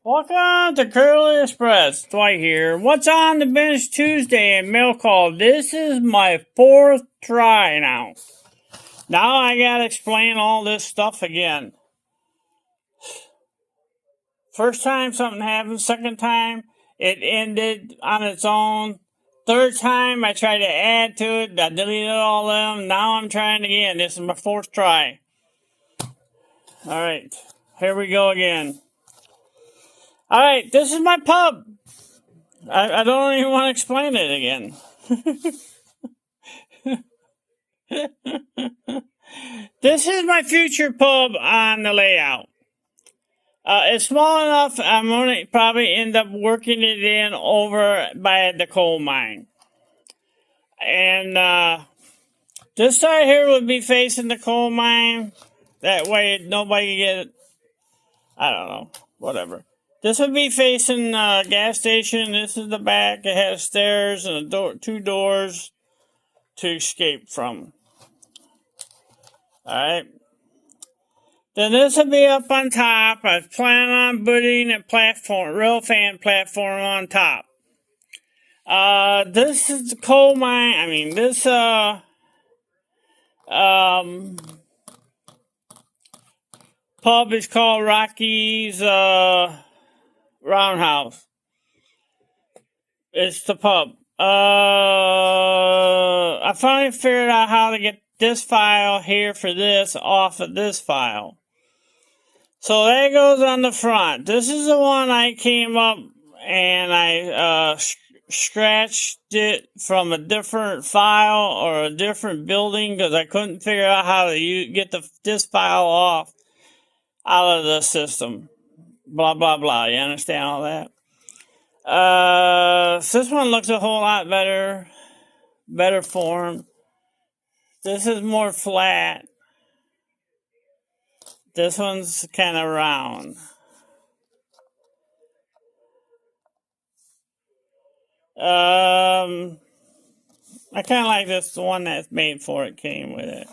Welcome to Curly Express. Dwight here. What's on the bench Tuesday and mail call? This is my fourth try now. Now I gotta explain all this stuff again. First time something happened. Second time it ended on its own. Third time I tried to add to it. I deleted all of them. Now I'm trying again. This is my fourth try. Alright. Here we go again. Alright, this is my pub. I don't even want to explain it again. This is my future pub on the layout. It's small enough, I'm going to probably end up working it in over by the coal mine. And this side here would be facing the coal mine. That way nobody can get, I don't know, whatever. This would be facing the gas station. This is the back. It has stairs and two doors to escape from. Alright. Then this will be up on top. I plan on putting a platform, rail fan platform on top. This is the coal mine. I mean, this, pub is called Rocky's, Roundhouse. It's the pub. I finally figured out how to get this file here for this off of this file. So that goes on the front. This is the one I came up and I scratched it from a different file or a different building because I couldn't figure out how to get this file off out of the system. Blah, blah, blah. You understand all that? This one looks a whole lot better. Better form. This is more flat. This one's kind of round. I kind of like this, the one that's made for it came with it.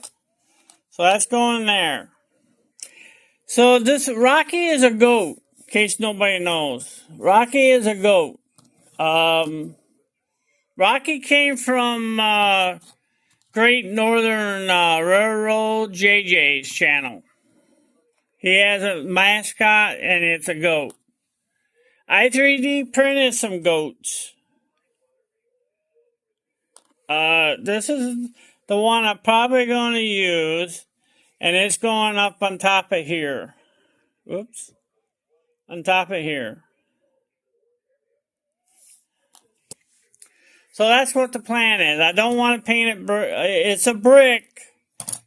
So that's going there. So this Rocky is a goat. In case nobody knows, Rocky is a goat. Rocky came from Great Northern Railroad JJ's channel. He has a mascot and it's a goat. I 3D printed some goats. This is the one I'm probably going to use, and it's going up on top of here. Oops. On top of here. So that's what the plan is. I don't want to paint it it's a brick,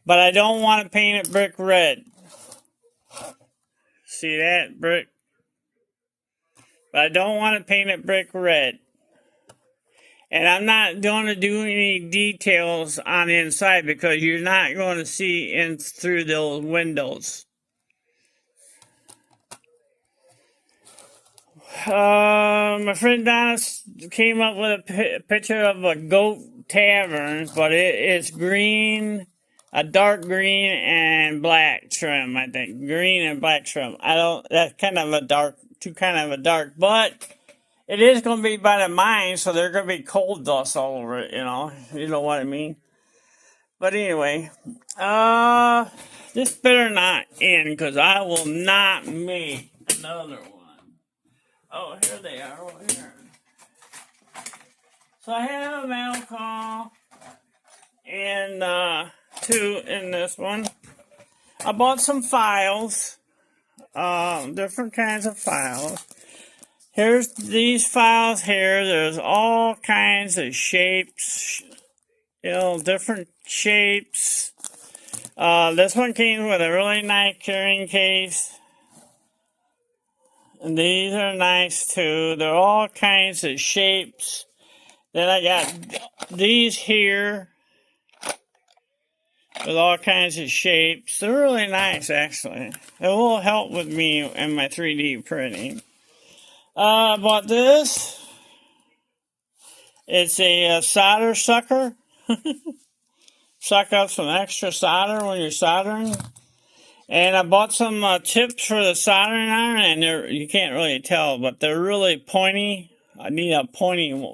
but I don't want to paint it brick red. See that? Brick. But I don't want to paint it brick red. And I'm not going to do any details on the inside because you're not going to see in through those windows. My friend Donna came up with a picture of a goat tavern, but it's green, a dark green and black trim, I think. Green and black trim. That's kind of a dark, but it is going to be by the mine, so there's going to be coal dust all over it, you know what I mean? But anyway, this better not end, because I will not make another one. Oh, here they are, over here. So I have a mail call and two in this one. I bought some files, different kinds of files. Here's these files here. There's all kinds of shapes, different shapes. This one came with a really nice carrying case. And these are nice too. They're all kinds of shapes. Then I got these here with all kinds of shapes. They're really nice, actually. It will help with me in my 3D printing. I bought this. It's a solder sucker. Suck up some extra solder when you're soldering. And I bought some tips for the soldering iron, and you can't really tell, but they're really pointy. I need a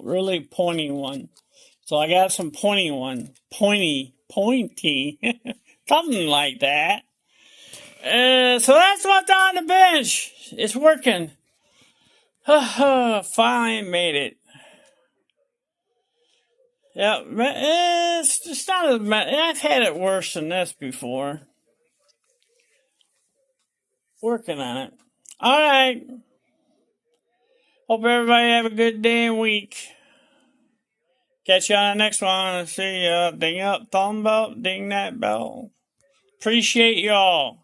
really pointy one. So I got some pointy one. Pointy. Something like that. So that's what's on the bench. It's working. Finally made it. Yeah, it's not as bad. I've had it worse than this before. Working on it. All right. Hope everybody have a good day and week. Catch you on the next one. See ya. Ding up, thumb up, ding that bell. Appreciate y'all.